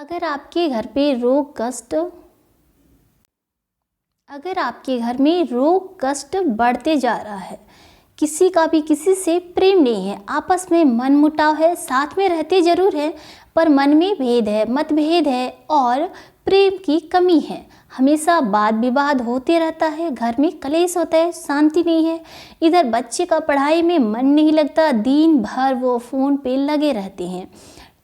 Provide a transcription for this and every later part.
अगर आपके घर पे रोग कष्ट अगर आपके घर में रोग कष्ट बढ़ते जा रहा है, किसी का भी किसी से प्रेम नहीं है, आपस में मनमुटाव है, साथ में रहते जरूर हैं पर मन में भेद है, मतभेद है और प्रेम की कमी है, हमेशा वाद विवाद होते रहता है, घर में कलेश होता है, शांति नहीं है। इधर बच्चे का पढ़ाई में मन नहीं लगता, दिन भर वो फ़ोन पे लगे रहते हैं,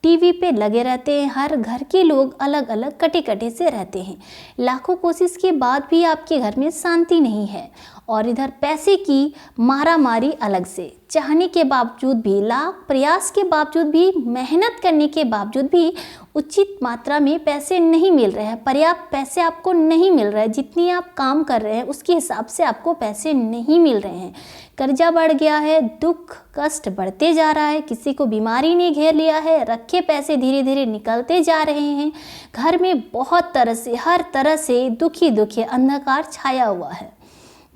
टीवी पे लगे रहते हैं। हर घर के लोग अलग अलग कटे कटे से रहते हैं। लाखों कोशिश के बाद भी आपके घर में शांति नहीं है और इधर पैसे की मारामारी अलग से, चाहने के बावजूद भी, लाख प्रयास के बावजूद भी, मेहनत करने के बावजूद भी उचित मात्रा में पैसे नहीं मिल रहे हैं, पर्याप्त पैसे आपको नहीं मिल रहे हैं। जितनी आप काम कर रहे हैं उसके हिसाब से आपको पैसे नहीं मिल रहे हैं। कर्जा बढ़ गया है, दुख कष्ट बढ़ते जा रहा है, किसी को बीमारी ने घेर लिया है, रखे पैसे धीरे धीरे निकलते जा रहे हैं। घर में बहुत तरह से, हर तरह से दुखी दुखी अंधकार छाया हुआ है।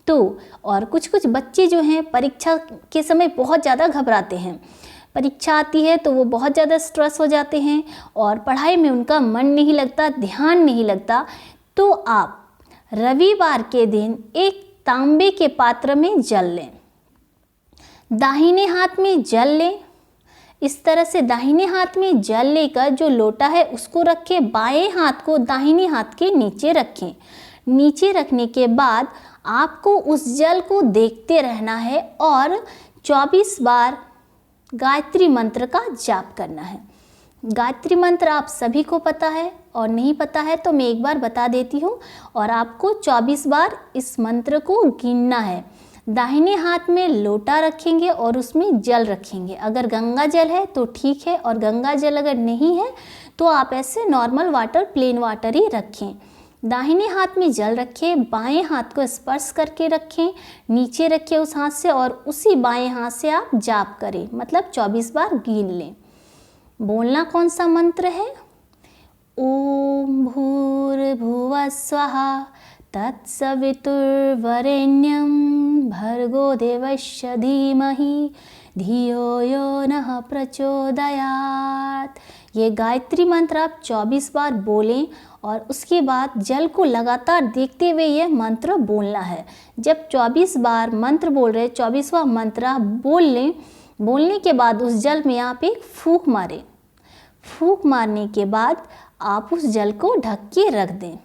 तो और कुछ बच्चे जो हैं परीक्षा के समय बहुत ज़्यादा घबराते हैं। परीक्षा आती है तो वो बहुत ज़्यादा स्ट्रेस हो जाते हैं और पढ़ाई में उनका मन नहीं लगता, ध्यान नहीं लगता। तो आप रविवार के दिन एक तांबे के पात्र में जल लें, दाहिने हाथ में जल लें। इस तरह से दाहिने हाथ में जल लेकर जो लोटा है उसको रखें, बाएं हाथ को दाहिने हाथ के नीचे रखें। नीचे रखने के बाद आपको उस जल को देखते रहना है और 24 बार गायत्री मंत्र का जाप करना है। गायत्री मंत्र आप सभी को पता है और नहीं पता है तो मैं एक बार बता देती हूँ। और आपको 24 बार इस मंत्र को गिनना है। दाहिने हाथ में लोटा रखेंगे और उसमें जल रखेंगे। अगर गंगा जल है तो ठीक है और गंगा जल अगर नहीं है तो आप ऐसे नॉर्मल वाटर, प्लेन वाटर ही रखें। दाहिने हाथ में जल रखें, बाएं हाथ को स्पर्श करके रखें, नीचे रखें उस हाथ से और उसी बाएं हाथ से आप जाप करें, मतलब 24 बार गिन लें। बोलना कौन सा मंत्र है? ओम भूर्भुवः स्वः तत्सवितुर्वरेण्यं भर्गो देवस्य धीमहि धियो यो नः प्रचोदयात्। ये गायत्री मंत्र आप 24 बार बोलें और उसके बाद जल को लगातार देखते हुए ये मंत्र बोलना है। जब 24 बार मंत्र बोल रहे, 24वां मंत्र आप बोल लें, बोलने के बाद उस जल में आप एक फूंक मारें। फूंक मारने के बाद आप उस जल को ढक के रख दें।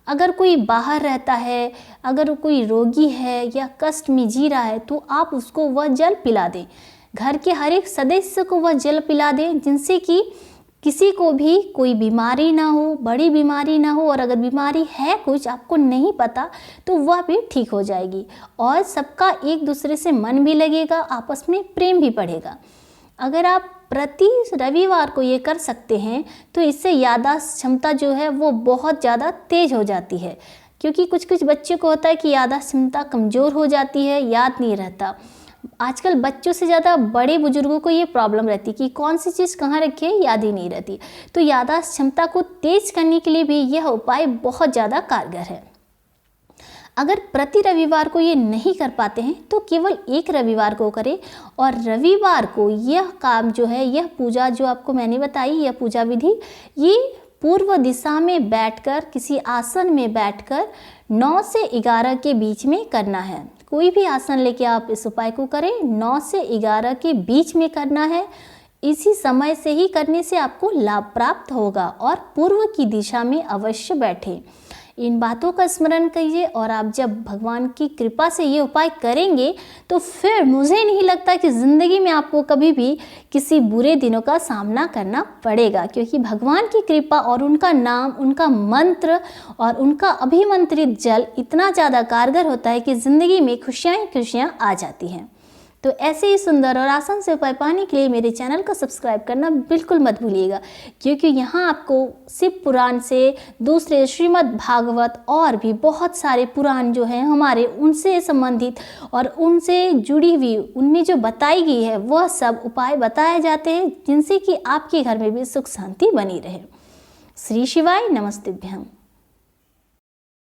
अगर कोई बाहर रहता है, अगर कोई रोगी है या कष्ट में जी रहा है तो आप उसको वह जल पिला दें। घर के हर एक सदस्य को वह जल पिला दें, जिनसे कि किसी को भी कोई बीमारी ना हो, बड़ी बीमारी ना हो, और अगर बीमारी है कुछ आपको नहीं पता तो वह भी ठीक हो जाएगी और सबका एक दूसरे से मन भी लगेगा, आपस में प्रेम भी बढ़ेगा। अगर आप प्रति रविवार को ये कर सकते हैं तो इससे याददाश्त क्षमता जो है वो बहुत ज़्यादा तेज हो जाती है, क्योंकि कुछ बच्चों को होता है कि याददाश्त क्षमता कमज़ोर हो जाती है, याद नहीं रहता। आजकल बच्चों से ज़्यादा बड़े बुजुर्गों को ये प्रॉब्लम रहती है कि कौन सी चीज़ कहाँ रखी है, याद ही नहीं रहती। तो याददाश्त क्षमता को तेज करने के लिए भी यह उपाय बहुत ज़्यादा कारगर है। अगर प्रति रविवार को ये नहीं कर पाते हैं तो केवल एक रविवार को करें और रविवार को यह काम जो है, यह पूजा जो आपको मैंने बताई, यह पूजा विधि, ये पूर्व दिशा में बैठकर, किसी आसन में बैठकर 9 से 11 के बीच में करना है। कोई भी आसन लेके आप इस उपाय को करें, 9 से 11 के बीच में करना है। इसी समय से ही करने से आपको लाभ प्राप्त होगा और पूर्व की दिशा में अवश्य बैठें। इन बातों का स्मरण कीजिए और आप जब भगवान की कृपा से ये उपाय करेंगे तो फिर मुझे नहीं लगता कि ज़िंदगी में आपको कभी भी किसी बुरे दिनों का सामना करना पड़ेगा, क्योंकि भगवान की कृपा और उनका नाम, उनका मंत्र और उनका अभिमंत्रित जल इतना ज़्यादा कारगर होता है कि ज़िंदगी में खुशियाँ ही खुशियाँ आ जाती हैं। तो ऐसे ही सुंदर और आसान से उपाय पाने के लिए मेरे चैनल को सब्सक्राइब करना बिल्कुल मत भूलिएगा, क्योंकि यहाँ आपको शिव पुराण से, दूसरे श्रीमद् भागवत और भी बहुत सारे पुराण जो हैं हमारे, उनसे संबंधित और उनसे जुड़ी हुई, उनमें जो बताई गई है वह सब उपाय बताए जाते हैं, जिनसे कि आपके घर में भी सुख शांति बनी रहे। श्री शिवाय नमस्तेभ्यं।